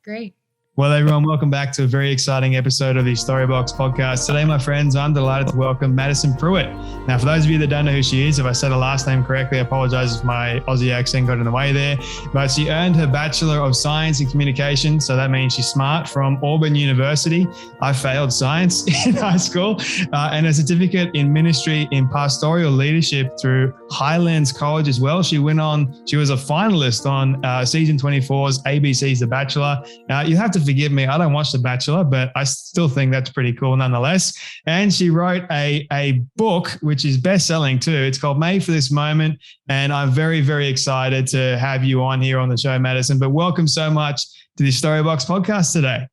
Great. Well, everyone, welcome back to a very exciting episode of the Storybox podcast. Today, my friends, I'm delighted to welcome Madison Prewett. Now, for those of you that don't know who she is, if I said her last name correctly, I apologize if my Aussie accent got in the way there. But she earned her Bachelor of Science in Communication, so that means she's smart, from Auburn University. I failed science in high school, and a certificate in ministry in pastoral leadership through Highlands College as well. She was a finalist on season 24's ABC's The Bachelor. Now, you have to forgive me, I don't watch The Bachelor, but I still think that's pretty cool nonetheless. And she wrote a book, which is best-selling too. It's called Made for This Moment. And I'm very, very excited to have you on here on the show, Madison. But welcome so much to the Storybox podcast today.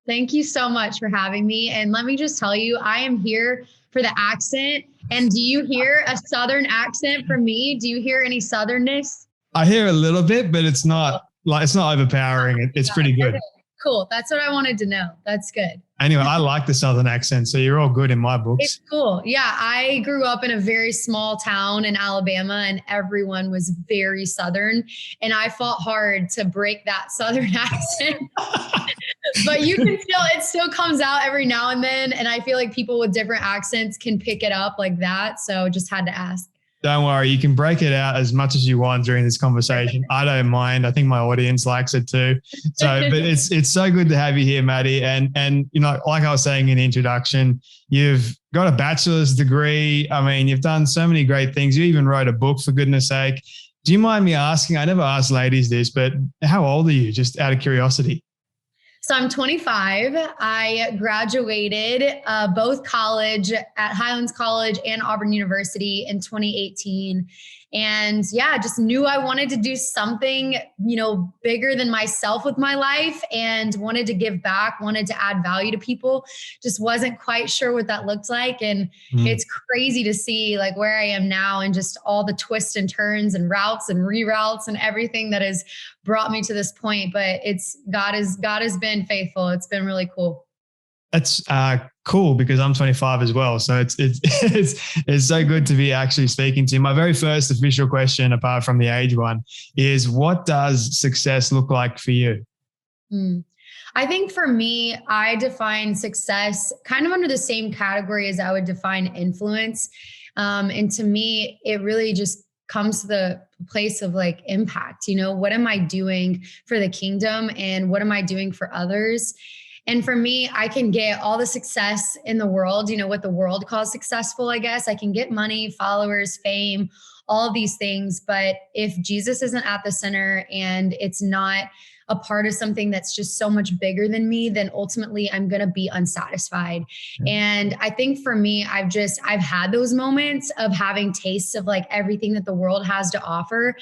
Thank you so much for having me. And let me just tell you, I am here for the accent. And do you hear a Southern accent from me? Do you hear any Southernness? I hear a little bit, but it's not overpowering. It's pretty good. Cool. That's what I wanted to know. That's good. Anyway, I like the Southern accent, so you're all good in my books. It's cool. Yeah, I grew up in a very small town in Alabama, and everyone was very Southern, and I fought hard to break that Southern accent. But it still comes out every now and then, and I feel like people with different accents can pick it up like that, so just had to ask. Don't worry, you can break it out as much as you want during this conversation. I don't mind. I think my audience likes it too. So, but it's so good to have you here, Maddie. And you know, like I was saying in the introduction, you've got a bachelor's degree. I mean, you've done so many great things. You even wrote a book, for goodness sake. Do you mind me asking? I never ask ladies this, but how old are you? Just out of curiosity. So I'm 25. I graduated both college at Highlands College and Auburn University in 2018. And yeah, just knew I wanted to do something, bigger than myself with my life, and wanted to give back, wanted to add value to people. Just wasn't quite sure what that looked like. And it's crazy to see like where I am now and just all the twists and turns and routes and reroutes and everything that has brought me to this point. But God has been faithful. It's been really cool. That's cool, because I'm 25 as well. So it's so good to be actually speaking to you. My very first official question, apart from the age one, is what does success look like for you? I think for me, I define success kind of under the same category as I would define influence. And to me, it really just comes to the place of like impact. What am I doing for the kingdom, and what am I doing for others? And for me, I can get all the success in the world, what the world calls successful, I guess. I can get money, followers, fame, all of these things. But if Jesus isn't at the center and it's not a part of something that's just so much bigger than me, then ultimately I'm going to be unsatisfied. And I think for me, I've had those moments of having tastes of like everything that the world has to offer.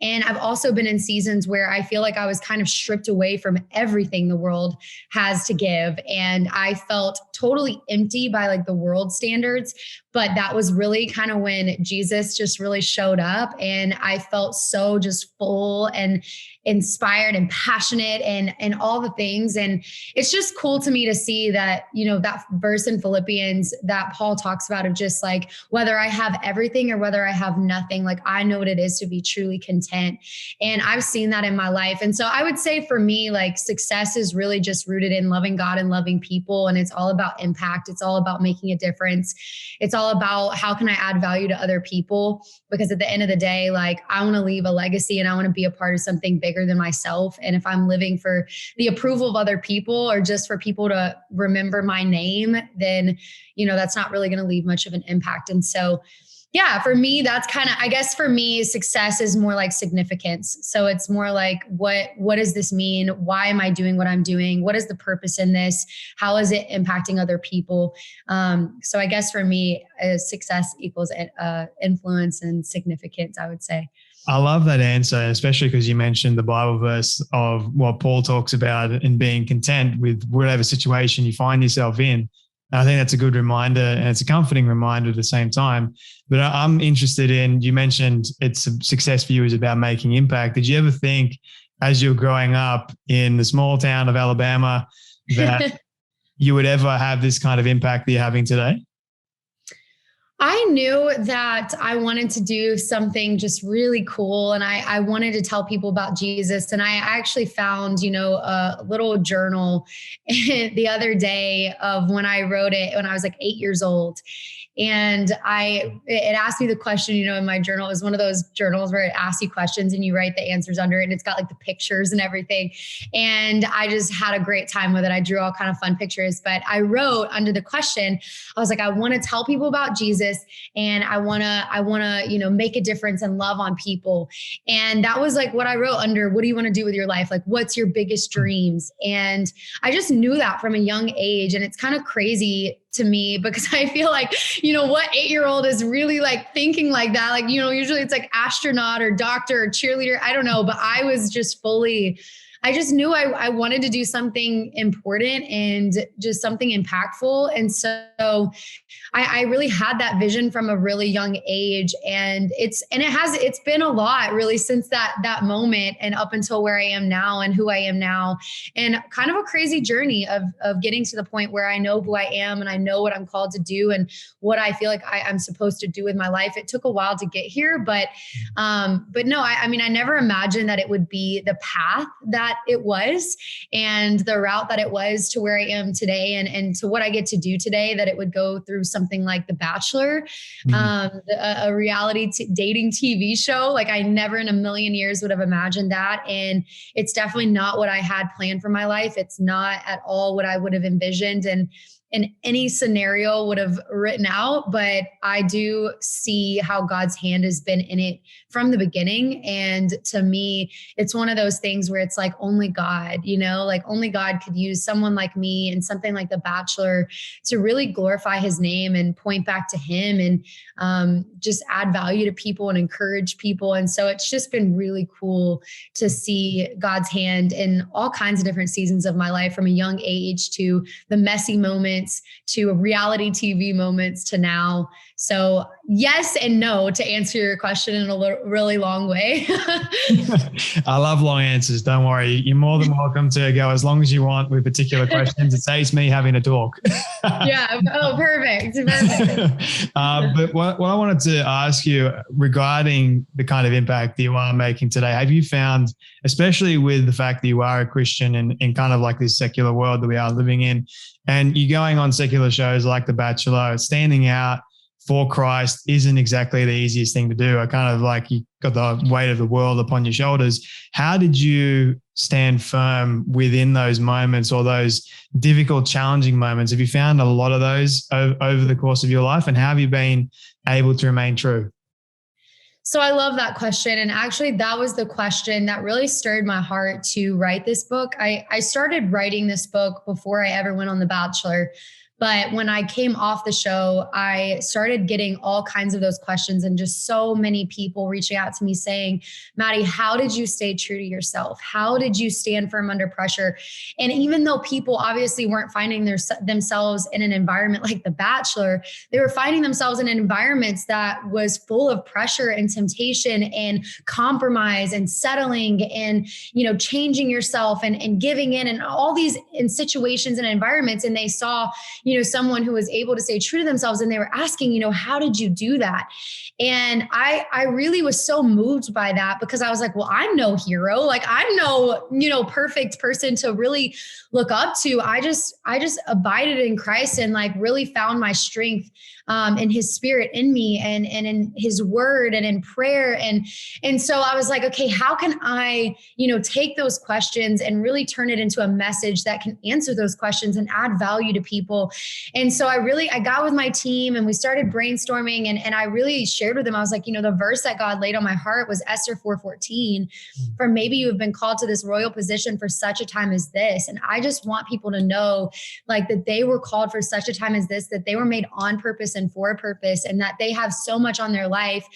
And I've also been in seasons where I feel like I was kind of stripped away from everything the world has to give. And I felt totally empty by like the world standards. But that was really kind of when Jesus just really showed up, and I felt so just full and inspired and passionate and all the things. And it's just cool to me to see that, that verse in Philippians that Paul talks about of just like, whether I have everything or whether I have nothing, like I know what it is to be truly content. And I've seen that in my life. And so I would say for me, like success is really just rooted in loving God and loving people. And it's all about impact. It's all about making a difference. It's all about how can I add value to other people? Because at the end of the day, like I want to leave a legacy and I want to be a part of something bigger than myself. And if I'm living for the approval of other people or just for people to remember my name, then, that's not really going to leave much of an impact. And so, yeah, for me, that's kind of, I guess for me, success is more like significance. So it's more like, what does this mean? Why am I doing what I'm doing? What is the purpose in this? How is it impacting other people? So I guess for me, success equals influence and significance, I would say. I love that answer, especially because you mentioned the Bible verse of what Paul talks about in being content with whatever situation you find yourself in. And I think that's a good reminder, and it's a comforting reminder at the same time. But I'm interested in, you mentioned it's success for you is about making impact. Did you ever think as you're growing up in the small town of Alabama that you would ever have this kind of impact that you're having today? I knew that I wanted to do something just really cool. And I wanted to tell people about Jesus. And I actually found, a little journal the other day of when I wrote it when I was like 8 years old. And it asked me the question, in my journal. It was one of those journals where it asks you questions and you write the answers under it. And it's got like the pictures and everything. And I just had a great time with it. I drew all kind of fun pictures, but I wrote under the question, I was like, I want to tell people about Jesus, and I want to, make a difference and love on people. And that was like what I wrote under, what do you want to do with your life? Like, what's your biggest dreams? And I just knew that from a young age. And it's kind of crazy to me because I feel like, what 8-year-old is really like thinking like that? Like, usually it's like astronaut or doctor or cheerleader. I don't know, but I was just I just knew I wanted to do something important and just something impactful. And so I really had that vision from a really young age. And it's been a lot really since that moment and up until where I am now and who I am now, and kind of a crazy journey of getting to the point where I know who I am and I know what I'm called to do and what I feel like I'm supposed to do with my life. It took a while to get here, but no, I mean, I never imagined that it would be the path that it was and the route that it was to where I am today and to what I get to do today, that it would go through something like The Bachelor, a reality dating TV show. Like I never in a million years would have imagined that. And it's definitely not what I had planned for my life. It's not at all what I would have envisioned and in any scenario would have written out, but I do see how God's hand has been in it from the beginning. And to me, it's one of those things where it's like only God, like only God could use someone like me and something like The Bachelor to really glorify his name and point back to him and just add value to people and encourage people. And so it's just been really cool to see God's hand in all kinds of different seasons of my life, from a young age to the messy moments to reality TV moments to now. So yes and no to answer your question in a really long way. I love long answers. Don't worry. You're more than welcome to go as long as you want with particular questions. It saves me having to talk. Yeah. Oh, perfect. But what I wanted to ask you regarding the kind of impact that you are making today, have you found, especially with the fact that you are a Christian in kind of like this secular world that we are living in, and you're going on secular shows like The Bachelor, standing out for Christ isn't exactly the easiest thing to do. I kind of like you got the weight of the world upon your shoulders. How did you stand firm within those moments or those difficult, challenging moments? Have you found a lot of those over the course of your life, and how have you been able to remain true? So I love that question. And actually that was the question that really stirred my heart to write this book. I started writing this book before I ever went on The Bachelor. But when I came off the show, I started getting all kinds of those questions and just so many people reaching out to me saying, Maddie, how did you stay true to yourself? How did you stand firm under pressure? And even though people obviously weren't finding themselves in an environment like The Bachelor, they were finding themselves in environments that was full of pressure and temptation and compromise and settling and, changing yourself and giving in and all these in situations and environments. And they saw, someone who was able to stay true to themselves. And they were asking, how did you do that? And I really was so moved by that, because I was like, well, I'm no hero. Like I'm no, perfect person to really look up to. I just abided in Christ and like really found my strength in his spirit in me and in his word and in prayer. And so I was like, okay, how can I, take those questions and really turn it into a message that can answer those questions and add value to people. And so I got with my team and we started brainstorming and I really shared with them. I was like, the verse that God laid on my heart was Esther 4:14, for maybe you have been called to this royal position for such a time as this. And I just want people to know like that they were called for such a time as this, that they were made on purpose and for a purpose, and that they have so much on their life,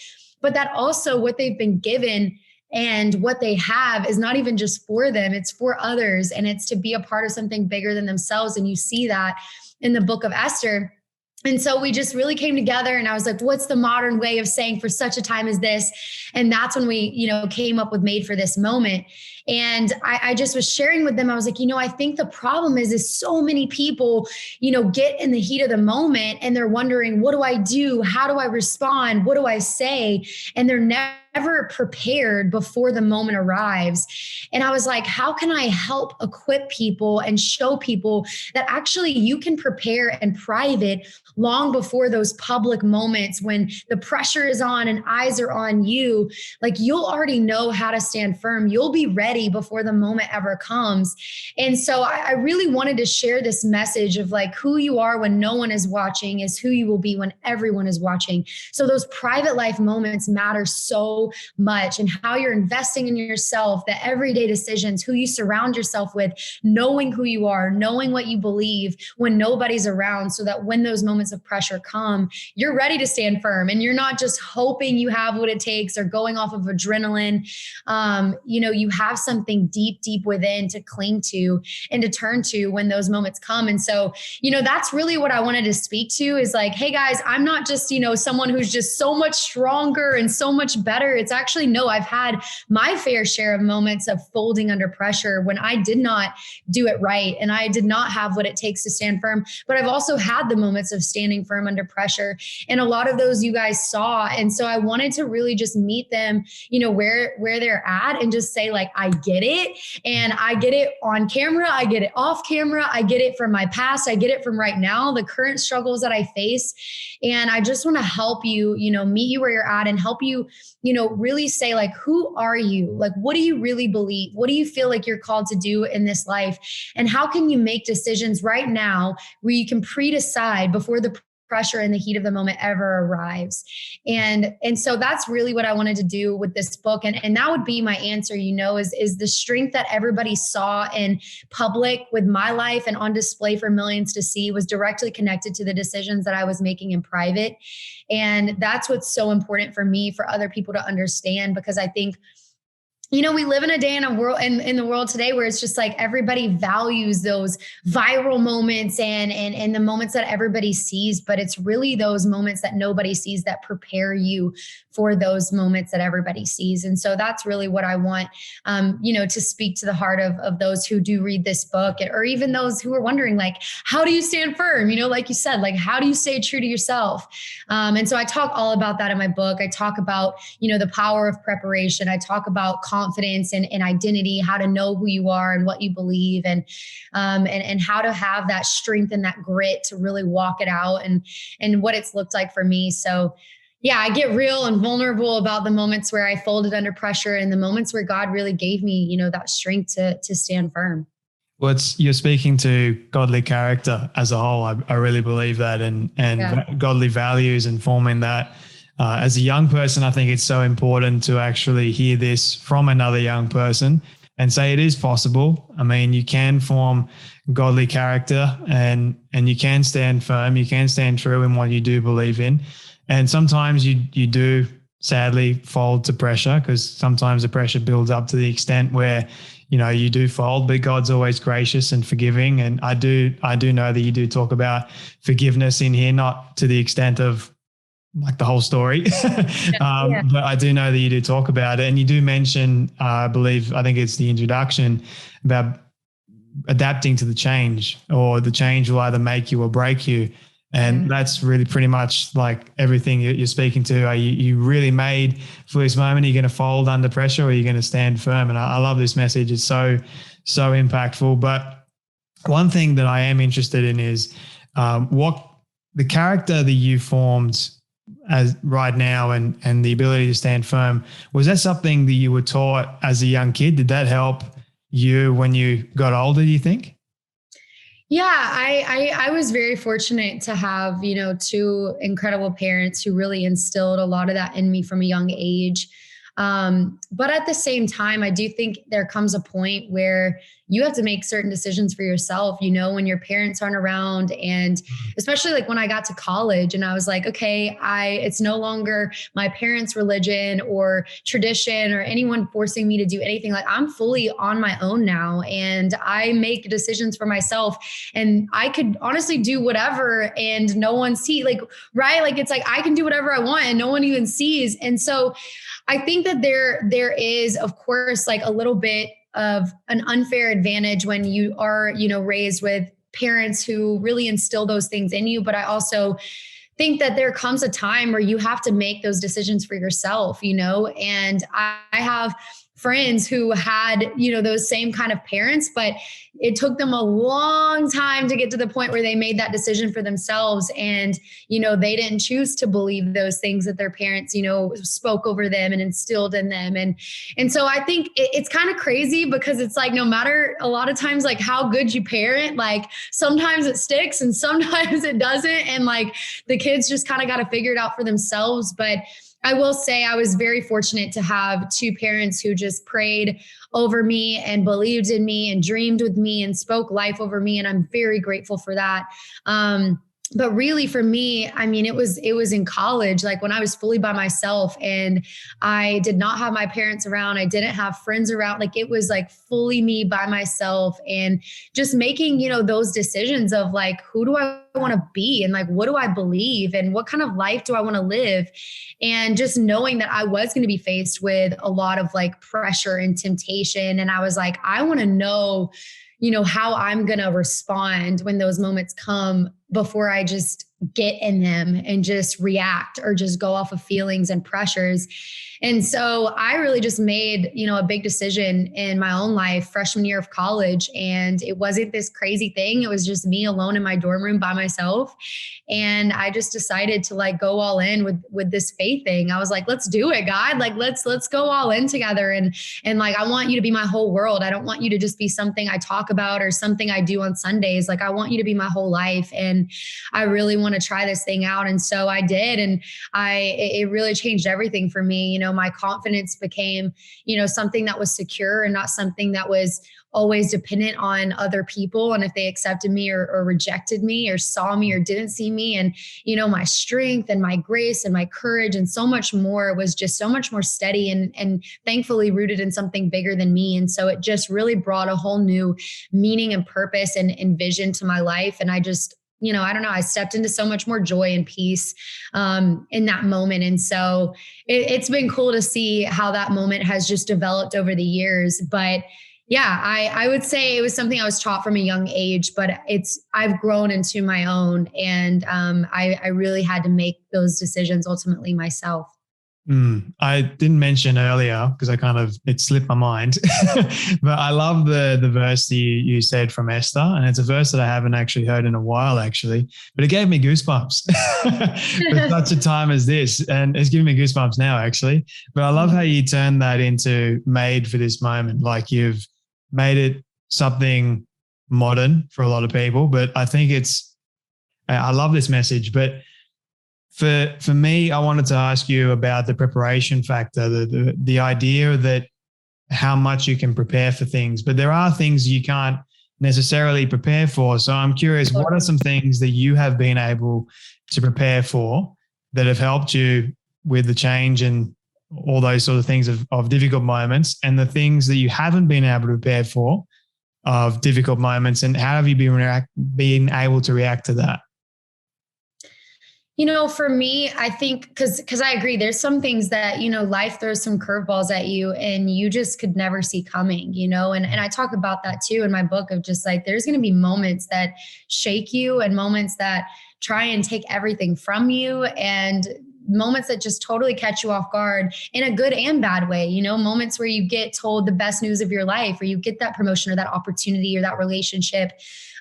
but that also what they've been given and what they have is not even just for them, it's for others. And it's to be a part of something bigger than themselves. And you see that in the book of Esther. And so we just really came together and I was like, what's the modern way of saying for such a time as this? And that's when we, came up with Made for This Moment. And I just was sharing with them. I was like, I think the problem is so many people, get in the heat of the moment and they're wondering, what do I do? How do I respond? What do I say? And they're never prepared before the moment arrives. And I was like, how can I help equip people and show people that actually you can prepare in private long before those public moments when the pressure is on and eyes are on you? Like, you'll already know how to stand firm. You'll be ready before the moment ever comes. And so I really wanted to share this message of like, who you are when no one is watching is who you will be when everyone is watching. So those private life moments matter so much, and how you're investing in yourself, the everyday decisions, who you surround yourself with, knowing who you are, knowing what you believe when nobody's around, so that when those moments of pressure come, you're ready to stand firm and you're not just hoping you have what it takes or going off of adrenaline. You have something deep within to cling to and to turn to when those moments come. And so, that's really what I wanted to speak to is like, hey guys, I'm not just, someone who's just so much stronger and so much better. It's actually, no, I've had my fair share of moments of folding under pressure when I did not do it right and I did not have what it takes to stand firm. But I've also had the moments of standing firm under pressure. And a lot of those you guys saw. And so I wanted to really just meet them, where they're at and just say like, I get it. And I get it on camera. I get it off camera. I get it from my past. I get it from right now, the current struggles that I face. And I just want to help you, meet you where you're at and help you, really say like, who are you? Like, what do you really believe? What do you feel like you're called to do in this life? And how can you make decisions right now where you can pre-decide before the pressure and the heat of the moment ever arrives? And so that's really what I wanted to do with this book. And that would be my answer, is the strength that everybody saw in public with my life and on display for millions to see was directly connected to the decisions that I was making in private. And that's what's so important for me, for other people to understand, because I think, we live in a day in a world in the world today where it's just like everybody values those viral moments and the moments that everybody sees, but it's really those moments that nobody sees that prepare you for those moments that everybody sees. And so that's really what I want, to speak to the heart of those who do read this book, or even those who are wondering, like, how do you stand firm? Like you said, like, how do you stay true to yourself? And so I talk all about that in my book. I talk about, the power of preparation. I talk about confidence and identity, how to know who you are and what you believe, and how to have that strength and that grit to really walk it out, and what it's looked like for me. So yeah, I get real and vulnerable about the moments where I folded under pressure and the moments where God really gave me, that strength to stand firm. Well, you're speaking to godly character as a whole. I really believe that, and godly values, and forming that. As a young person, I think it's so important to actually hear this from another young person and say it is possible. I mean, you can form godly character and you can stand firm. You can stand true in what you do believe in. And sometimes you do sadly fold to pressure, because sometimes the pressure builds up to the extent where, you do fold, but God's always gracious and forgiving. And I do know that you do talk about forgiveness in here, not to the extent of like the whole story. But I do know that you do talk about it. And you do mention, I think it's the introduction, about adapting to the change, or the change will either make you or break you. And that's really pretty much like everything you're speaking to. Are you really made for this moment? Are you going to fold under pressure, or are you going to stand firm? And I love this message. It's so impactful. But one thing that I am interested in is what the character that you formed as right now, and the ability to stand firm. Was that something that you were taught as a young kid? Did that help you when you got older, do you think? Yeah, I was very fortunate to have, two incredible parents who really instilled a lot of that in me from a young age. But at the same time, I do think there comes a point where you have to make certain decisions for yourself, when your parents aren't around. And especially like when I got to college and I was like, okay, it's no longer my parents' religion or tradition or anyone forcing me to do anything. Like, I'm fully on my own now, and I make decisions for myself, and I could honestly do whatever and no one see, like, right. Like, it's like, I can do whatever I want and no one even sees. And so I think that there is, of course, like a little bit of an unfair advantage when you are, raised with parents who really instill those things in you. But I also think that there comes a time where you have to make those decisions for yourself, and I have friends who had, those same kind of parents, but it took them a long time to get to the point where they made that decision for themselves. And, they didn't choose to believe those things that their parents, spoke over them and instilled in them. And so I think it's kind of crazy because it's like, no matter a lot of times, like how good you parent, like sometimes it sticks and sometimes it doesn't. And like the kids just kind of got to figure it out for themselves. But I will say I was very fortunate to have two parents who just prayed over me and believed in me and dreamed with me and spoke life over me. And I'm very grateful for that. But really for me, I mean, it was in college, like when I was fully by myself and I did not have my parents around. I didn't have friends around. Like it was like fully me by myself and just making, those decisions of like, who do I want to be? And like, what do I believe? And what kind of life do I want to live? And just knowing that I was going to be faced with a lot of like pressure and temptation. And I was like, I want to know, how I'm going to respond when those moments come before I just get in them and just react or just go off of feelings and pressures. And so I really just made, a big decision in my own life freshman year of college. And it wasn't this crazy thing. It was just me alone in my dorm room by myself. And I just decided to like go all in with this faith thing. I was like, let's do it, God. Like, let's go all in together. And like, I want you to be my whole world. I don't want you to just be something I talk about or something I do on Sundays. Like, I want you to be my whole life. And I really want to try this thing out. And so I did. And it really changed everything for me. My confidence became, something that was secure and not something that was always dependent on other people. And if they accepted me or rejected me or saw me or didn't see me, and, my strength and my grace and my courage and so much more was just so much more steady and thankfully rooted in something bigger than me. And so it just really brought a whole new meaning and purpose and vision to my life. And I just, I don't know, I stepped into so much more joy and peace in that moment. And so it's been cool to see how that moment has just developed over the years. But yeah, I would say it was something I was taught from a young age, but I've grown into my own. And I really had to make those decisions ultimately myself. I didn't mention earlier because it slipped my mind, but I love the verse you said from Esther, and it's a verse that I haven't actually heard in a while, actually, but it gave me goosebumps for such a time as this, and it's giving me goosebumps now, actually. But I love how you turned that into made for this moment, like you've made it something modern for a lot of people. But I think I love this message, but For me, I wanted to ask you about the preparation factor, the idea that how much you can prepare for things, but there are things you can't necessarily prepare for. So I'm curious, what are some things that you have been able to prepare for that have helped you with the change and all those sort of things of difficult moments, and the things that you haven't been able to prepare for of difficult moments, and how have you been able to react to that? For me, I think because I agree, there's some things that, life throws some curveballs at you and you just could never see coming, and I talk about that too in my book of just like, there's going to be moments that shake you and moments that try and take everything from you, and moments that just totally catch you off guard in a good and bad way, moments where you get told the best news of your life, or you get that promotion or that opportunity or that relationship,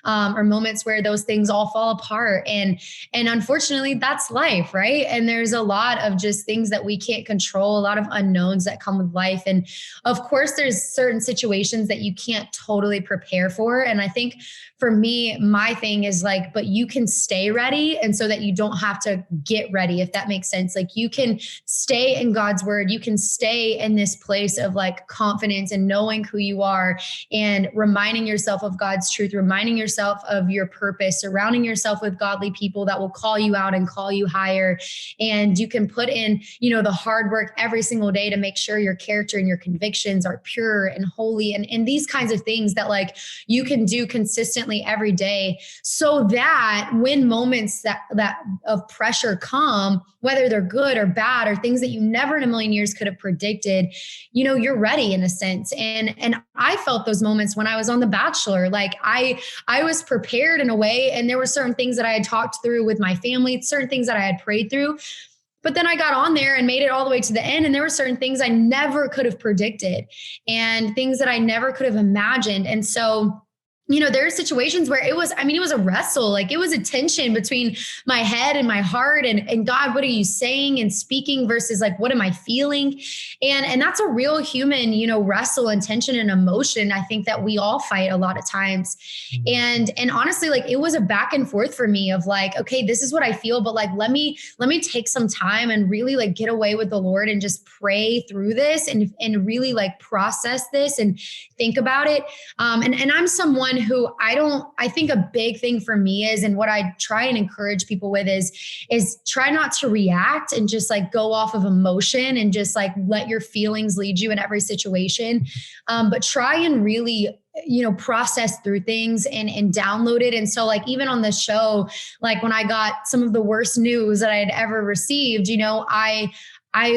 or moments where those things all fall apart. And unfortunately that's life, right? And there's a lot of just things that we can't control, a lot of unknowns that come with life. And of course there's certain situations that you can't totally prepare for. And I think for me, my thing is like, but you can stay ready. And so that you don't have to get ready, if that makes sense. Like you can stay in God's word. You can stay in this place of like confidence and knowing who you are and reminding yourself of God's truth, reminding yourself of your purpose, surrounding yourself with godly people that will call you out and call you higher. And you can put in, the hard work every single day to make sure your character and your convictions are pure and holy, and these kinds of things that like you can do consistently every day, so that when moments that of pressure come, whether they're good or bad, or things that you never in a million years could have predicted, you know, you're ready in a sense. And I felt those moments when I was on The Bachelor. Like I was prepared in a way, and there were certain things that I had talked through with my family, certain things that I had prayed through. But then I got on there and made it all the way to the end. And there were certain things I never could have predicted and things that I never could have imagined. And so, you know, there are situations where it was a wrestle. Like it was a tension between my head and my heart and God, what are you saying and speaking versus like, what am I feeling? And that's a real human, you know, wrestle and tension and emotion. I think that we all fight a lot of times. And honestly, like it was a back and forth for me of like, okay, this is what I feel, but like, let me take some time and really like get away with the Lord and just pray through this and really like process this and think about it. And I'm someone who I think a big thing for me is, and what I try and encourage people with is try not to react and just like go off of emotion and just like let your feelings lead you in every situation. But try and really, you know, process through things and download it. And so like, even on the show, like when I got some of the worst news that I had ever received, you know, I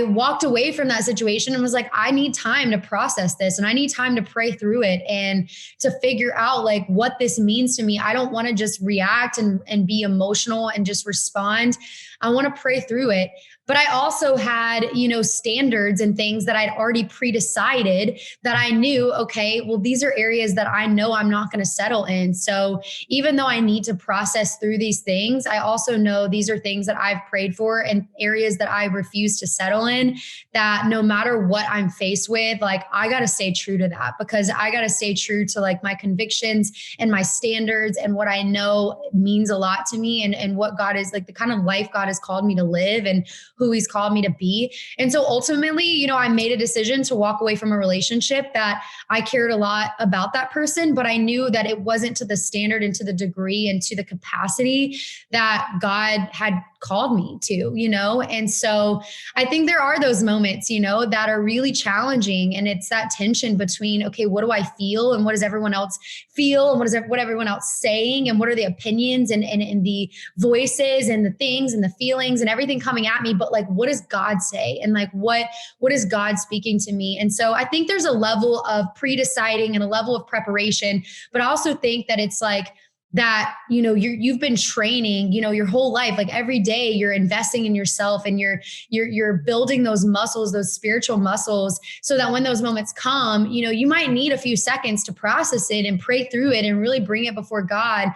walked away from that situation and was like, I need time to process this and I need time to pray through it and to figure out like what this means to me. I don't want to just react and be emotional and just respond. I want to pray through it. But I also had, you know, standards and things that I'd already pre-decided that I knew, okay, well, these are areas that I know I'm not going to settle in. So even though I need to process through these things, I also know these are things that I've prayed for and areas that I refuse to settle in, that no matter what I'm faced with, like I got to stay true to that, because I got to stay true to like my convictions and my standards and what I know means a lot to me and what God is like, the kind of life God has called me to live and who he's called me to be. And so ultimately, you know, I made a decision to walk away from a relationship that I cared a lot about that person, but I knew that it wasn't to the standard and to the degree and to the capacity that God had called me to, you know? And so I think there are those moments, you know, that are really challenging. And it's that tension between, okay, what do I feel? And what does everyone else feel? And what everyone else saying? And what are the opinions and the voices and the things and the feelings and everything coming at me? But like, what does God say? And like, what is God speaking to me? And so I think there's a level of pre-deciding and a level of preparation, but I also think that it's like, that, you know, you've been training, you know, your whole life, like every day you're investing in yourself and you're building those muscles, those spiritual muscles, so that when those moments come, you know, you might need a few seconds to process it and pray through it and really bring it before God.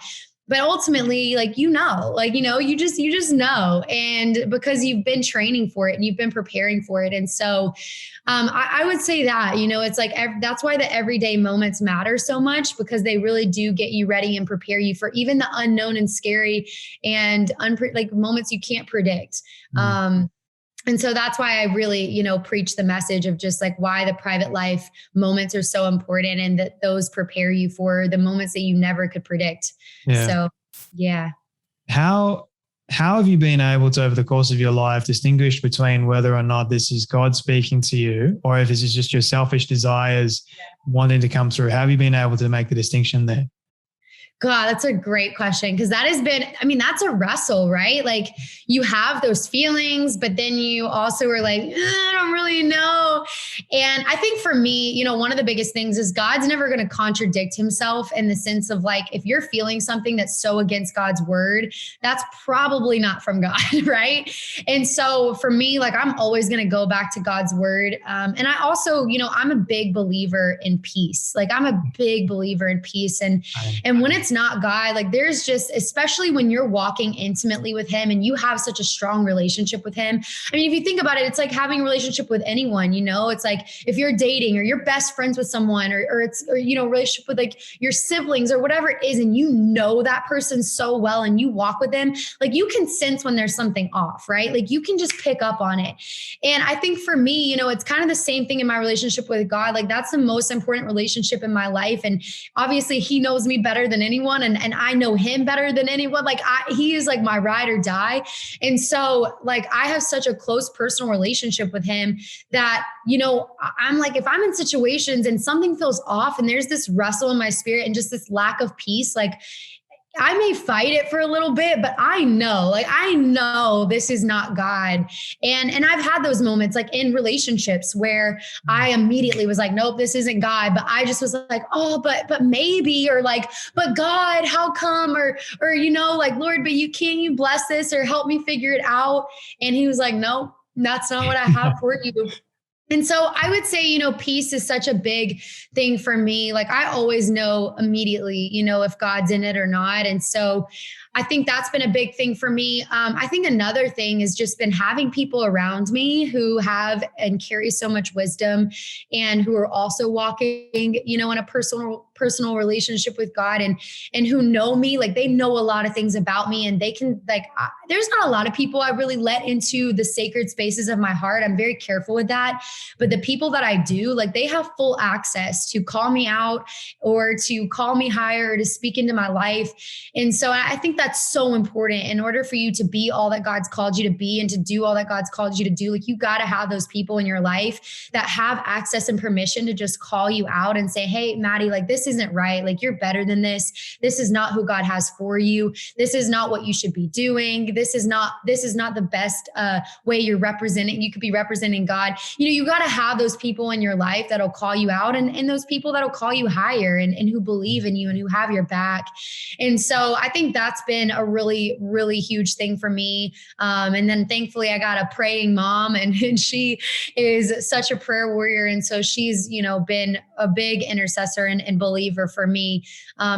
But ultimately, like, you just know. And because you've been training for it and you've been preparing for it. And so I would say that, you know, it's like, that's why the everyday moments matter so much, because they really do get you ready and prepare you for even the unknown and scary and like moments you can't predict. And so that's why I really, you know, preach the message of just like why the private life moments are so important and that those prepare you for the moments that you never could predict. Yeah. So, yeah. How have you been able to, over the course of your life, distinguish between whether or not this is God speaking to you or if this is just your selfish desires wanting to come through? How have you been able to make the distinction there? God, that's a great question. Because that has been, I mean, that's a wrestle, right? Like you have those feelings, but then you also are like, I don't really know. And I think for me, you know, one of the biggest things is God's never going to contradict himself, in the sense of like, if you're feeling something that's so against God's word, that's probably not from God, right? And so for me, like, I'm always going to go back to God's word. And I also, you know, I'm a big believer in peace. Like I'm a big believer in peace. And when it's not God, like there's just, especially when you're walking intimately with him and you have such a strong relationship with him. I mean, if you think about it, it's like having a relationship with anyone, you know, it's like if you're dating or you're best friends with someone or you know, relationship with like your siblings or whatever it is, and you know that person so well and you walk with them, like you can sense when there's something off, right? Like you can just pick up on it. And I think for me, you know, it's kind of the same thing in my relationship with God. Like that's the most important relationship in my life. And obviously he knows me better than anyone. And I know him better than anyone. Like he is like my ride or die. And so like, I have such a close personal relationship with him that, you know, I'm like, if I'm in situations and something feels off and there's this wrestle in my spirit and just this lack of peace, like I may fight it for a little bit, but I know this is not God. And I've had those moments like in relationships where I immediately was like, nope, this isn't God. But I just was like, oh, but maybe, or like, but God, how come? Or, like, Lord, but can you bless this or help me figure it out? And he was like, no, that's not what I have for you. And so I would say, peace is such a big thing for me. Like I always know immediately, if God's in it or not. And so I think that's been a big thing for me. I think another thing has just been having people around me who have and carry so much wisdom and who are also walking, in a personal relationship with God and who know me, like they know a lot of things about me and they can there's not a lot of people I really let into the sacred spaces of my heart. I'm very careful with that. But the people that I do, like they have full access to call me out or to call me higher or to speak into my life. And so I think that's so important in order for you to be all that God's called you to be and to do all that God's called you to do. Like you got to have those people in your life that have access and permission to just call you out and say, hey, Maddie, like this isn't right. Like you're better than this. This is not who God has for you. This is not what you should be doing. This is not the best way you're representing. You could be representing God. You got to have those people in your life that'll call you out and those people that'll call you higher and who believe in you and who have your back. And so I think that's been a really, really huge thing for me. And then thankfully I got a praying mom and she is such a prayer warrior. And so she's, been a big intercessor and believer for me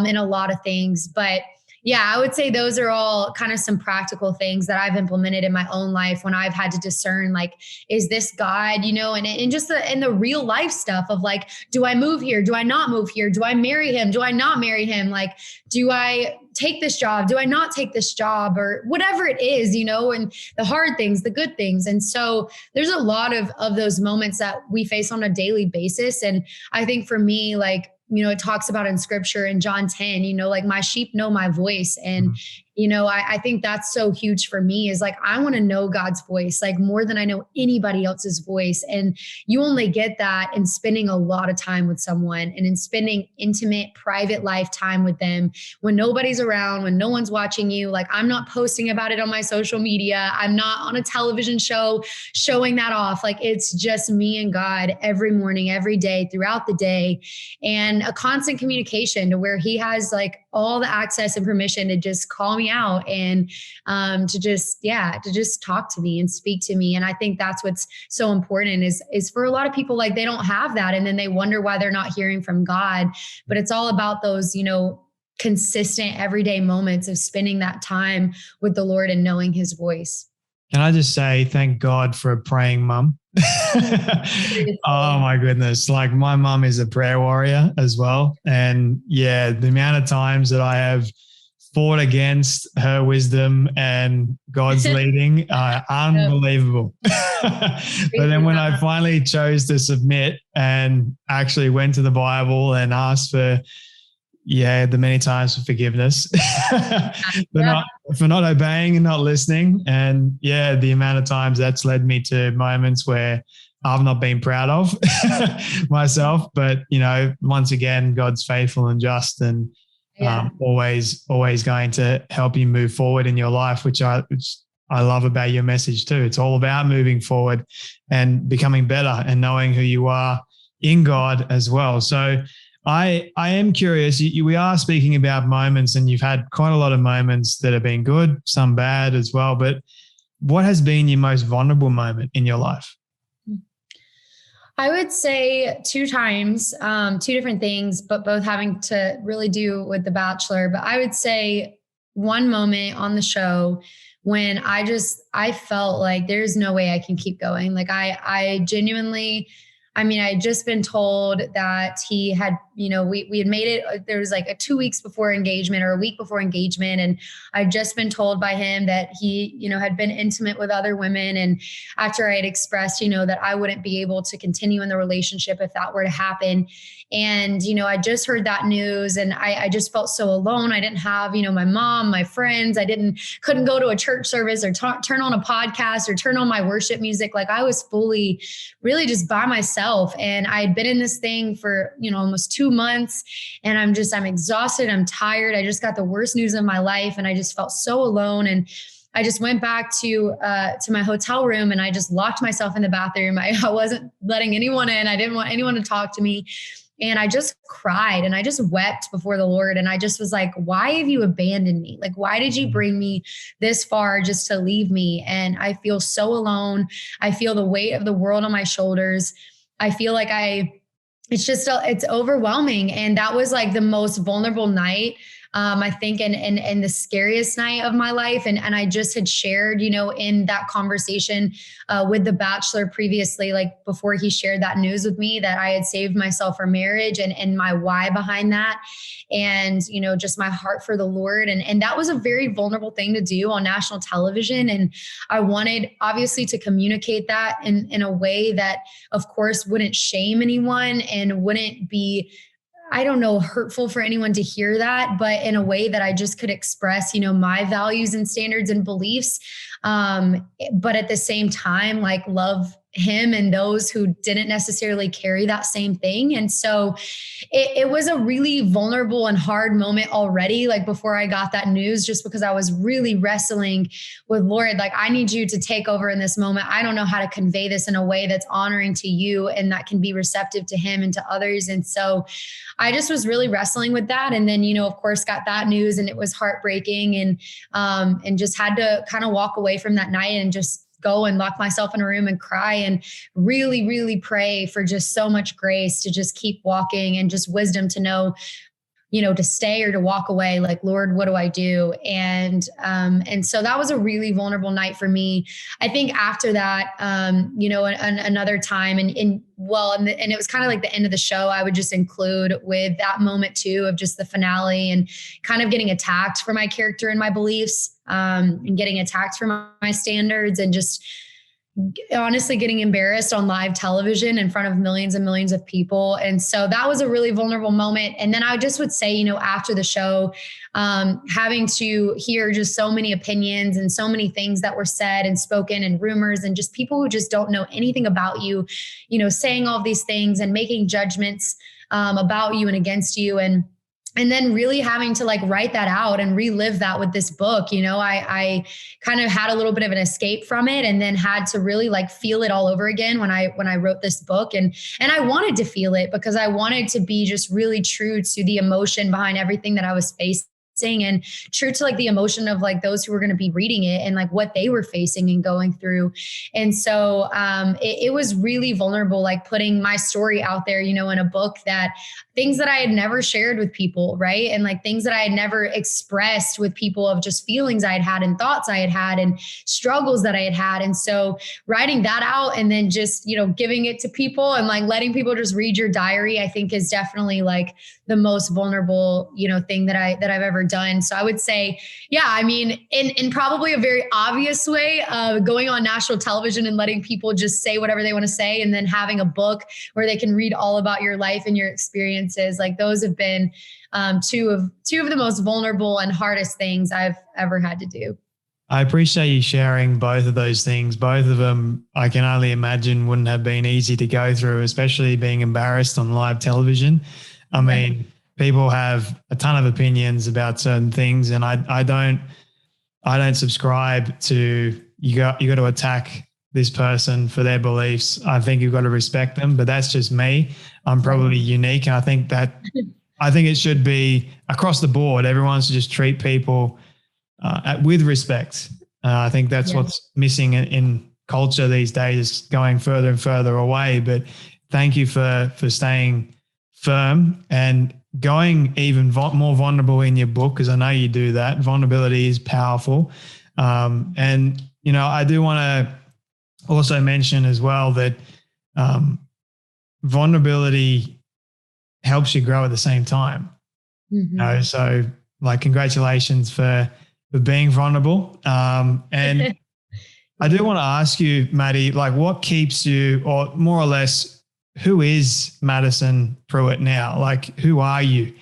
in a lot of things. But yeah, I would say those are all kind of some practical things that I've implemented in my own life when I've had to discern, like, is this God, and just in the real life stuff of like, do I move here? Do I not move here? Do I marry him? Do I not marry him? Like, do I take this job? Do I not take this job or whatever it is, and the hard things, the good things. And so there's a lot of those moments that we face on a daily basis. And I think for me, like, it talks about in scripture in John 10, like my sheep know my voice. And, I think that's so huge for me is like, I want to know God's voice, like more than I know anybody else's voice. And you only get that in spending a lot of time with someone and in spending intimate, private life time with them when nobody's around, when no one's watching you. Like I'm not posting about it on my social media. I'm not on a television show showing that off. Like it's just me and God every morning, every day, throughout the day, and a constant communication to where he has like all the access and permission to just call me out and to just talk to me and speak to me. And I think that's what's so important is for a lot of people, like they don't have that. And then they wonder why they're not hearing from God. But it's all about those, consistent everyday moments of spending that time with the Lord and knowing his voice. Can I just say thank God for a praying mum? Oh my goodness. Like my mum is a prayer warrior as well. And yeah, the amount of times that I have fought against her wisdom and God's leading, unbelievable. But then when I finally chose to submit and actually went to the Bible and asked for the many times for forgiveness for not obeying and not listening. And the amount of times that's led me to moments where I've not been proud of myself, but once again, God's faithful and just and always going to help you move forward in your life, which I love about your message too. It's all about moving forward and becoming better and knowing who you are in God as well. So I am curious, we are speaking about moments and you've had quite a lot of moments that have been good, some bad as well, but what has been your most vulnerable moment in your life? I would say 2 times, 2 different things, but both having to really do with The Bachelor. But I would say one moment on the show when I felt like there's no way I can keep going. Like I genuinely, I had just been told that he had, we had made it, there was like 2 weeks before engagement or a week before engagement. And I'd just been told by him that he, had been intimate with other women. And after I had expressed, that I wouldn't be able to continue in the relationship if that were to happen. And, I just heard that news and I just felt so alone. I didn't have, my mom, my friends. I couldn't go to a church service or turn on a podcast or turn on my worship music. Like I was fully really just by myself. And I had been in this thing for, almost 2 2 months, and I'm exhausted. I'm tired. I just got the worst news of my life, and I just felt so alone. And I just went back to my hotel room, and I just locked myself in the bathroom. I wasn't letting anyone in. I didn't want anyone to talk to me. And I just cried and I just wept before the Lord. And I just was like, why have you abandoned me? Like, why did you bring me this far just to leave me? And I feel so alone. I feel the weight of the world on my shoulders. I feel like it's overwhelming. And that was like the most vulnerable night, I think, and the scariest night of my life. And I just had shared, in that conversation with the Bachelor previously, like before he shared that news with me, that I had saved myself for marriage and my why behind that. And, just my heart for the Lord. And that was a very vulnerable thing to do on national television. And I wanted obviously to communicate that in a way that, of course, wouldn't shame anyone and wouldn't be, I don't know, hurtful for anyone to hear that, but in a way that I just could express, my values and standards and beliefs. But at the same time, like, love him and those who didn't necessarily carry that same thing. And so it was a really vulnerable and hard moment already, like before I got that news, just because I was really wrestling with, Lord, like, I need you to take over in this moment. I don't know how to convey this in a way that's honoring to you and that can be receptive to him and to others. And so I just was really wrestling with that. And then, of course, got that news, and it was heartbreaking, and just had to kind of walk away from that night and just go and lock myself in a room and cry and really, really pray for just so much grace to just keep walking and just wisdom to know, to stay or to walk away. Like, Lord, what do I do? And so that was a really vulnerable night for me. I think after that, another time and it was kind of like the end of the show, I would just include with that moment too, of just the finale and kind of getting attacked for my character and my beliefs, and getting attacked for my standards, and just honestly getting embarrassed on live television in front of millions and millions of people. And so that was a really vulnerable moment. And then I just would say, after the show, having to hear just so many opinions and so many things that were said and spoken, and rumors, and just people who just don't know anything about you, saying all of these things and making judgments about you and against you. And then really having to like write that out and relive that with this book. I kind of had a little bit of an escape from it, and then had to really like feel it all over again when I wrote this book. And I wanted to feel it because I wanted to be just really true to the emotion behind everything that I was facing, and true to like the emotion of like those who were going to be reading it and like what they were facing and going through. And so it was really vulnerable, like putting my story out there, in a book, that things that I had never shared with people, right? And like things that I had never expressed with people, of just feelings I had had and thoughts I had had and struggles that I had had. And so writing that out and then just, giving it to people and like letting people just read your diary, I think is definitely like the most vulnerable, thing that I've ever done. So I would say, yeah, I mean, in probably a very obvious way, going on national television and letting people just say whatever they want to say, and then having a book where they can read all about your life and your experiences, like those have been two of the most vulnerable and hardest things I've ever had to do. I appreciate you sharing both of those things. Both of them, I can only imagine, wouldn't have been easy to go through, especially being embarrassed on live television. I mean, people have a ton of opinions about certain things, and I don't subscribe to you got to attack this person for their beliefs. I think you've got to respect them, but that's just me. I'm probably unique, and I think it should be across the board. Everyone should just treat people with respect. I think that's what's missing in culture these days, going further and further away. But thank you for staying firm and going even more vulnerable in your book, because I know you do that. Vulnerability is powerful. And, I do want to also mention as well that vulnerability helps you grow at the same time. Mm-hmm. So like, congratulations for being vulnerable. And I do want to ask you, Maddie, like, what keeps you, or more or less, who is Madison Prewett now? Like, who are you?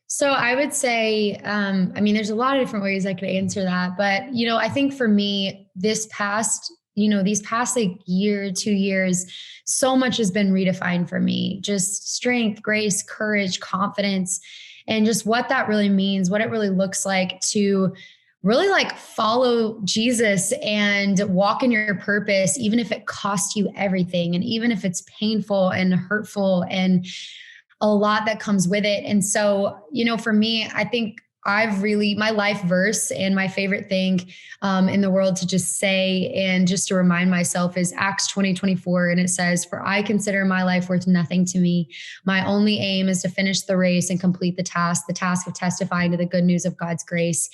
So I would say, there's a lot of different ways I could answer that, but, I think for me, this past these past like year, 2 years, so much has been redefined for me. Just strength, grace, courage, confidence, and just what that really means, what it really looks like to really like follow Jesus and walk in your purpose, even if it costs you everything. And even if it's painful and hurtful and a lot that comes with it. And so, for me, I think my life verse and my favorite thing in the world to just say and just to remind myself is Acts 20:24. And it says, "For I consider my life worth nothing to me. My only aim is to finish the race and complete the task of testifying to the good news of God's grace."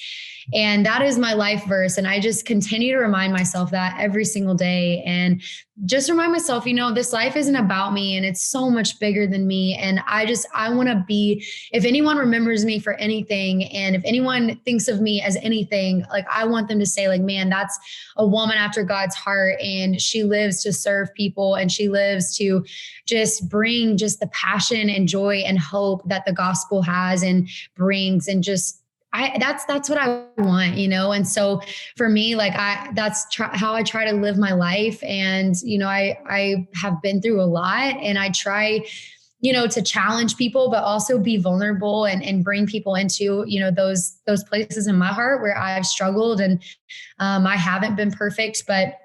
And that is my life verse. And I just continue to remind myself that every single day, and just remind myself, this life isn't about me and it's so much bigger than me. And I want to be, if anyone remembers me for anything, and if anyone thinks of me as anything, like I want them to say like, man, that's a woman after God's heart. And she lives to serve people, and she lives to just bring just the passion and joy and hope that the gospel has and brings. And just, that's what I want, And so for me, like how I try to live my life. And, I have been through a lot, and I try, to challenge people, but also be vulnerable and bring people into, those places in my heart where I've struggled, and I haven't been perfect, but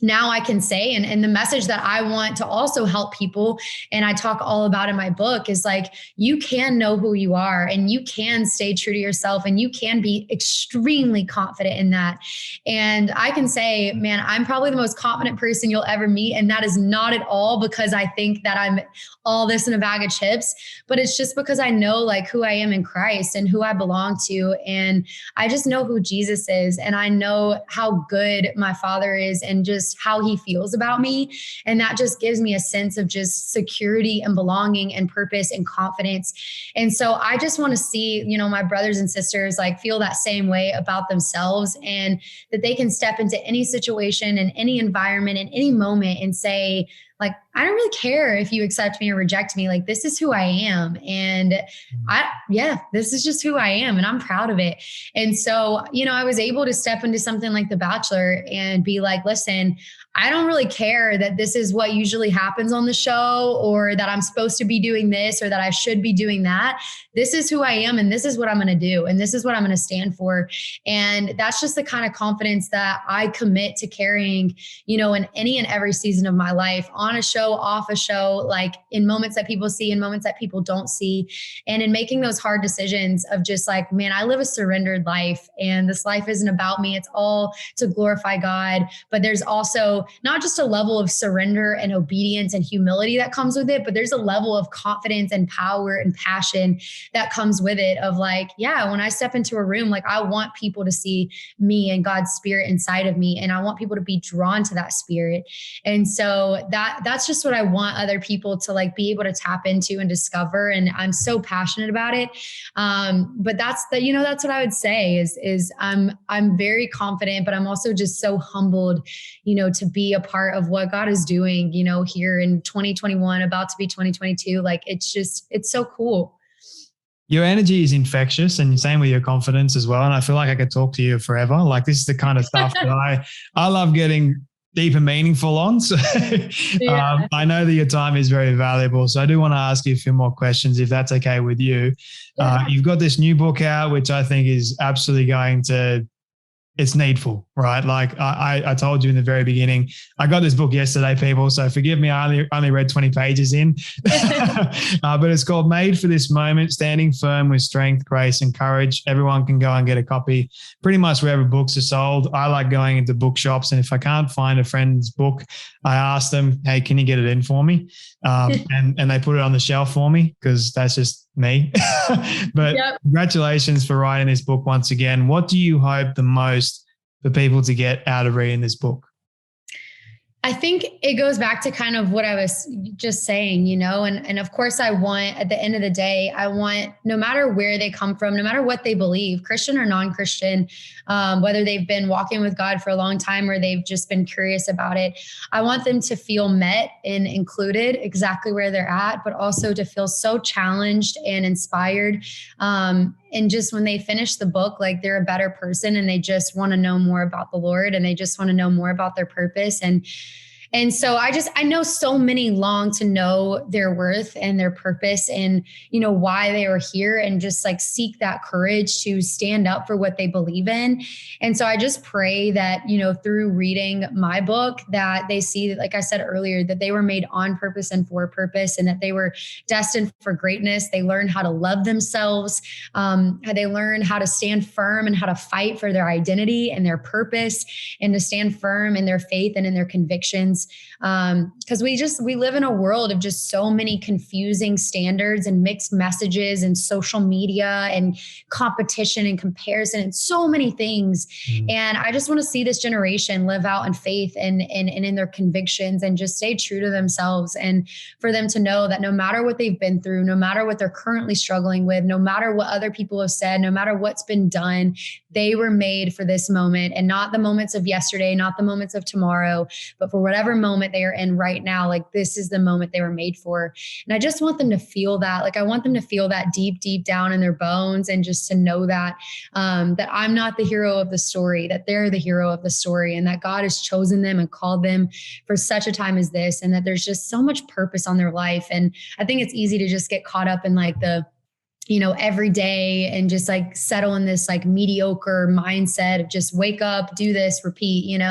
now I can say, and the message that I want to also help people, and I talk all about in my book, is like, you can know who you are, and you can stay true to yourself, and you can be extremely confident in that. And I can say, man, I'm probably the most confident person you'll ever meet. And that is not at all because I think that I'm all this in a bag of chips, but it's just because I know like who I am in Christ and who I belong to. And I just know who Jesus is. And I know how good my Father is, and just how he feels about me. And that just gives me a sense of just security and belonging and purpose and confidence. And so I just want to see, my brothers and sisters like feel that same way about themselves, and that they can step into any situation and any environment in any moment and say, like, I don't really care if you accept me or reject me. Like, this is who I am. And this is just who I am. And I'm proud of it. And so, I was able to step into something like The Bachelor and be like, listen, I don't really care that this is what usually happens on the show, or that I'm supposed to be doing this, or that I should be doing that. This is who I am, and this is what I'm going to do, and this is what I'm going to stand for. And that's just the kind of confidence that I commit to carrying, in any and every season of my life, on a show, off a show, like in moments that people see and moments that people don't see. And in making those hard decisions of just like, man, I live a surrendered life, and this life isn't about me. It's all to glorify God. But there's also not just a level of surrender and obedience and humility that comes with it, but there's a level of confidence and power and passion that comes with it of like, yeah, when I step into a room, like I want people to see me and God's spirit inside of me. And I want people to be drawn to that spirit. And so that's just what I want other people to like be able to tap into and discover. And I'm so passionate about it. But that's what I would say is I'm very confident, but I'm also just so humbled, to be a part of what God is doing, here in 2021, about to be 2022. Like, it's so cool. Your energy is infectious, and same with your confidence as well. And I feel like I could talk to you forever. Like, this is the kind of stuff that I love getting deep and meaningful on. So I know that your time is very valuable. So I do want to ask you a few more questions, if that's okay with you. Yeah. You've got this new book out, which I think is absolutely it's needful, right? Like I told you in the very beginning, I got this book yesterday, people. So forgive me, I only read 20 pages in, but it's called Made for This Moment, Standing Firm with Strength, Grace, and Courage. Everyone can go and get a copy pretty much wherever books are sold. I like going into bookshops, and if I can't find a friend's book, I ask them, hey, can you get it in for me? And they put it on the shelf for me, because that's just me. But Congratulations for writing this book once again. What do you hope the most for people to get out of reading this book? I think it goes back to kind of what I was just saying, and of course I want, at the end of the day, I want, no matter where they come from, no matter what they believe, Christian or non-Christian, whether they've been walking with God for a long time or they've just been curious about it, I want them to feel met and included exactly where they're at, but also to feel so challenged and inspired, and just when they finish the book, like they're a better person and they just want to know more about the Lord and they just want to know more about their purpose. And so I know so many long to know their worth and their purpose and, why they are here, and just like seek that courage to stand up for what they believe in. And so I just pray that, through reading my book, that they see, like I said earlier, that they were made on purpose and for purpose, and that they were destined for greatness. They learn how to love themselves. They learn how to stand firm and how to fight for their identity and their purpose, and to stand firm in their faith and in their convictions. Because we live in a world of just so many confusing standards and mixed messages and social media and competition and comparison and so many things. And I just want to see this generation live out in faith and in their convictions and just stay true to themselves, and for them to know that no matter what they've been through, no matter what they're currently struggling with, no matter what other people have said, no matter what's been done, they were made for this moment, and not the moments of yesterday, not the moments of tomorrow, but for whatever moment they are in right now. Like, this is the moment they were made for. And I just want them to feel that. Like, I want them to feel that deep, deep down in their bones, and just to know that, that I'm not the hero of the story, that they're the hero of the story, and that God has chosen them and called them for such a time as this, and that there's just so much purpose on their life. And I think it's easy to just get caught up in like the every day and just like settle in this like mediocre mindset of just wake up, do this, repeat, and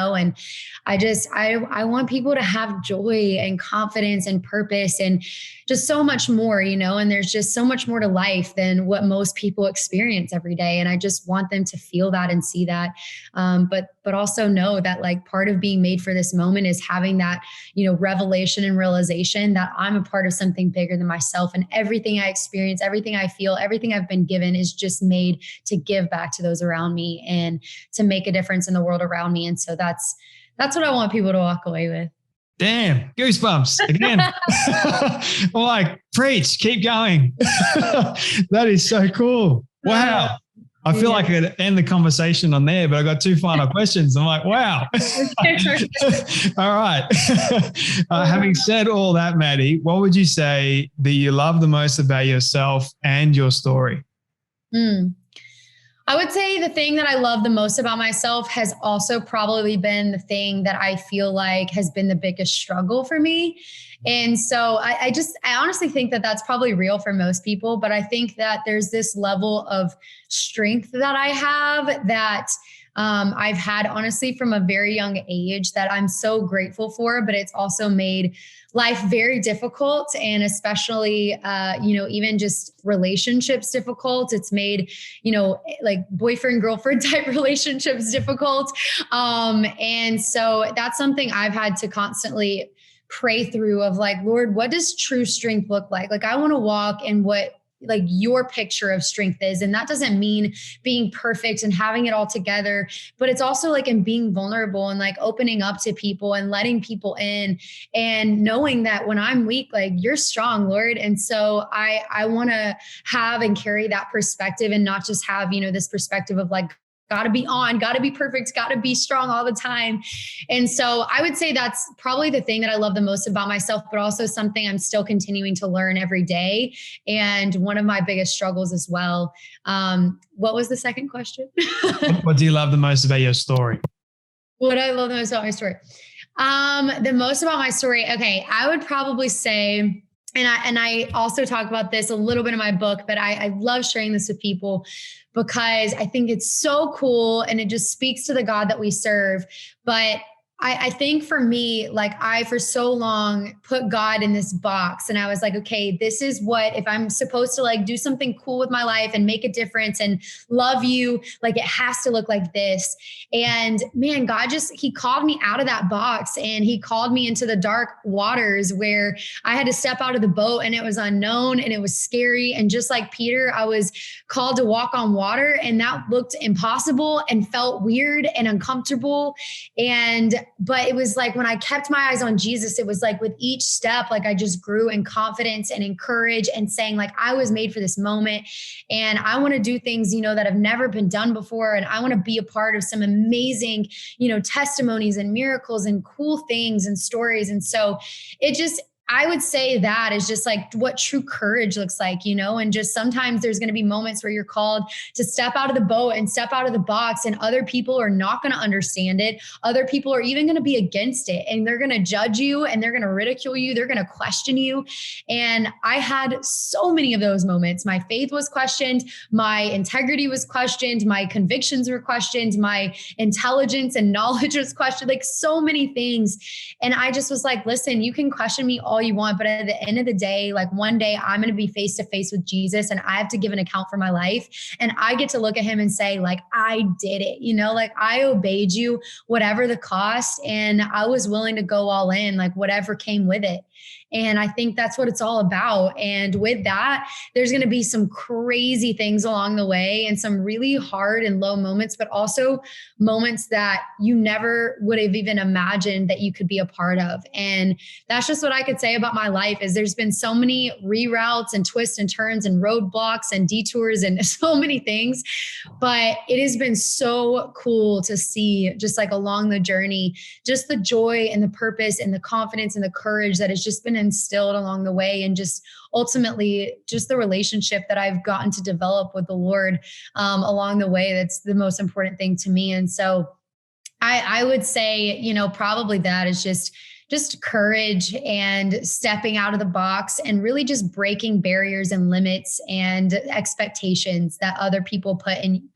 I want people to have joy and confidence and purpose and just so much more, and there's just so much more to life than what most people experience every day. And I just want them to feel that and see that. But also know that like part of being made for this moment is having that, revelation and realization that I'm a part of something bigger than myself, and everything I experience, everything I feel, everything I've been given is just made to give back to those around me and to make a difference in the world around me. And so that's what I want people to walk away with. Damn, goosebumps again. I'm like, preach, keep going. That is so cool. Wow. I feel like I could end the conversation on there, but I got two final questions. I'm like, wow. All right. Having said all that, Maddie, what would you say that you love the most about yourself and your story? I would say the thing that I love the most about myself has also probably been the thing that I feel like has been the biggest struggle for me. And so I honestly think that that's probably real for most people, but I think that there's this level of strength that I have that I've had honestly from a very young age that I'm so grateful for, but it's also made life very difficult, and especially, even just relationships difficult. It's made, like boyfriend, girlfriend type relationships difficult. And so that's something I've had to constantly pray through of like, Lord, what does true strength look like? Like, I want to walk in what like your picture of strength is. And that doesn't mean being perfect and having it all together, but it's also like in being vulnerable and like opening up to people and letting people in and knowing that when I'm weak, like you're strong, Lord. And so I want to have and carry that perspective and not just have, this perspective of like, got to be on, got to be perfect, got to be strong all the time. And so I would say that's probably the thing that I love the most about myself, but also something I'm still continuing to learn every day. And one of my biggest struggles as well. What was the second question? What do you love the most about your story? What I love the most about my story? The most about my story. Okay. I would probably say, and I also talk about this a little bit in my book, but I love sharing this with people because I think it's so cool and it just speaks to the God that we serve. But I think for me, like I, for so long put God in this box and I was like, okay, this is what, if I'm supposed to like do something cool with my life and make a difference and love you, like it has to look like this. And man, God he called me out of that box and he called me into the dark waters where I had to step out of the boat and it was unknown and it was scary. And just like Peter, I was called to walk on water and that looked impossible and felt weird and uncomfortable. But it was like when I kept my eyes on Jesus, it was like with each step, like I just grew in confidence and in courage and saying like, I was made for this moment and I want to do things, that have never been done before. And I want to be a part of some amazing, testimonies and miracles and cool things and stories. And so I would say that is just like what true courage looks like, and just sometimes there's going to be moments where you're called to step out of the boat and step out of the box, and other people are not going to understand it. Other people are even going to be against it, and they're going to judge you, and they're going to ridicule you. They're going to question you. And I had so many of those moments. My faith was questioned. My integrity was questioned. My convictions were questioned. My intelligence and knowledge was questioned, like so many things. And I just was like, listen, you can question me all you want, but at the end of the day, like one day I'm going to be face to face with Jesus, and I have to give an account for my life. And I get to look at him and say, like, I did it, like I obeyed you, whatever the cost. And I was willing to go all in, like whatever came with it. And I think that's what it's all about. And with that, there's going to be some crazy things along the way and some really hard and low moments, but also moments that you never would have even imagined that you could be a part of. And that's just what I could say about my life is there's been so many reroutes and twists and turns and roadblocks and detours and so many things, but it has been so cool to see just like along the journey, just the joy and the purpose and the confidence and the courage that has just been instilled along the way, and just ultimately just the relationship that I've gotten to develop with the Lord along the way. That's the most important thing to me. And so I would say, probably that is just courage and stepping out of the box and really just breaking barriers and limits and expectations that other people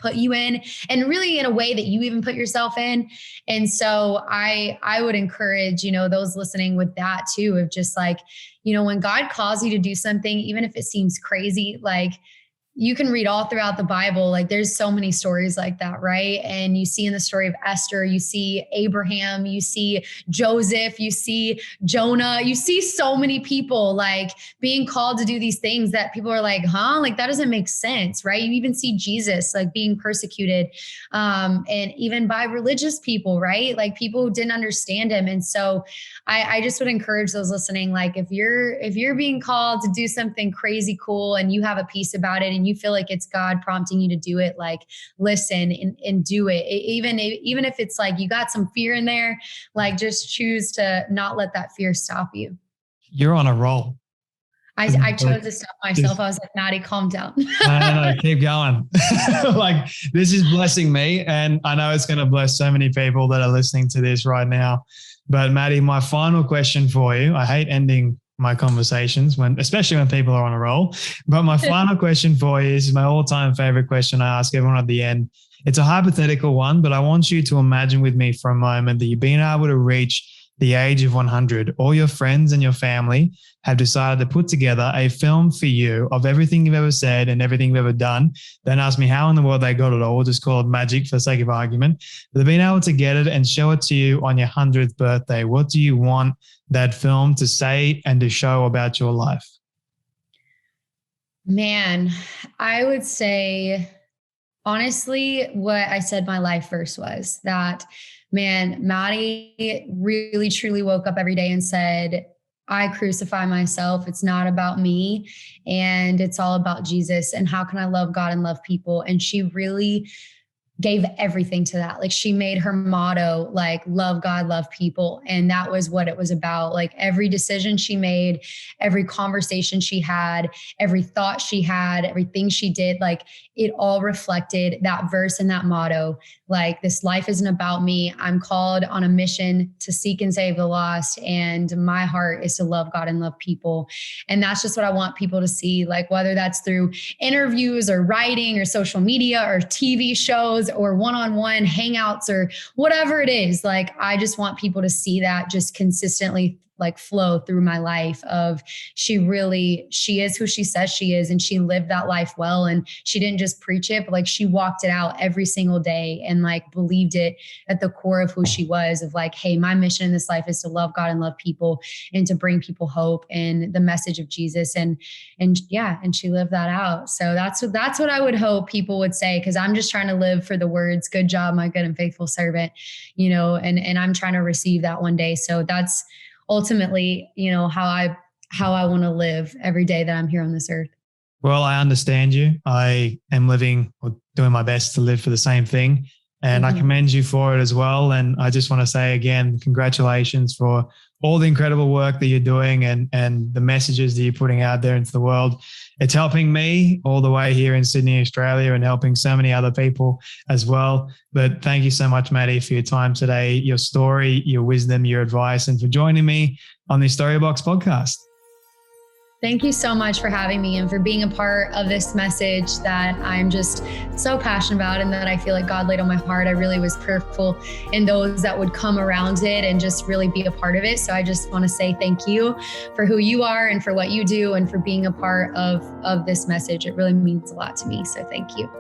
put you in, and really in a way that you even put yourself in. And so I would encourage, those listening with that too, of just like, when God calls you to do something, even if it seems crazy, like you can read all throughout the Bible. Like there's so many stories like that, right? And you see in the story of Esther, you see Abraham, you see Joseph, you see Jonah, you see so many people like being called to do these things that people are like, huh? Like that doesn't make sense, right? You even see Jesus like being persecuted and even by religious people, right? Like people who didn't understand him. And so I just would encourage those listening, like if you're being called to do something crazy cool and you have a piece about it and you feel like it's God prompting you to do it, like listen and do it. Even if it's like you got some fear in there, like just choose to not let that fear stop you. You're on a roll. I chose to stop myself. I was like, Maddie, calm down. No, keep going. Like this is blessing me. And I know it's going to bless so many people that are listening to this right now. But Maddie, my final question for you, I hate ending my conversations especially when people are on a roll, but my final question for you is my all-time favorite question I ask everyone at the end. It's a hypothetical one, but I want you to imagine with me for a moment that you've been able to reach the age of 100. All your friends and your family have decided to put together a film for you of everything you've ever said and everything you've ever done. Don't ask me how in the world they got it all. We'll just call it magic for the sake of argument. But they've been able to get it and show it to you on your 100th birthday. What do you want that film to say and to show about your life? Man, I would say, honestly, what I said my life verse was that, man, Maddie really truly woke up every day and said, I crucify myself. It's not about me. And it's all about Jesus. And how can I love God and love people? And she really gave everything to that. Like she made her motto, like love God, love people. And that was what it was about. Like every decision she made, every conversation she had, every thought she had, everything she did, like it all reflected that verse and that motto. Like this life isn't about me. I'm called on a mission to seek and save the lost. And my heart is to love God and love people. And that's just what I want people to see. Like whether that's through interviews or writing or social media or TV shows or one-on-one hangouts or whatever it is. Like, I just want people to see that just consistently like flow through my life of she is who she says she is. And she lived that life well. And she didn't just preach it, but like she walked it out every single day and like believed it at the core of who she was, of like, hey, my mission in this life is to love God and love people and to bring people hope and the message of Jesus. And she lived that out. So that's what I would hope people would say. Cause I'm just trying to live for the words, good job, my good and faithful servant, and I'm trying to receive that one day. So that's ultimately, how I want to live every day that I'm here on this earth. Well, I understand you. I am living or doing my best to live for the same thing. And I commend you for it as well. And I just want to say again, congratulations for all the incredible work that you're doing and the messages that you're putting out there into the world. It's helping me all the way here in Sydney, Australia, and helping so many other people as well. But thank you so much, Maddie, for your time today, your story, your wisdom, your advice, and for joining me on the Storybox podcast. Thank you so much for having me and for being a part of this message that I'm just so passionate about and that I feel like God laid on my heart. I really was prayerful in those that would come around it and just really be a part of it. So I just want to say thank you for who you are and for what you do and for being a part of this message. It really means a lot to me. So thank you.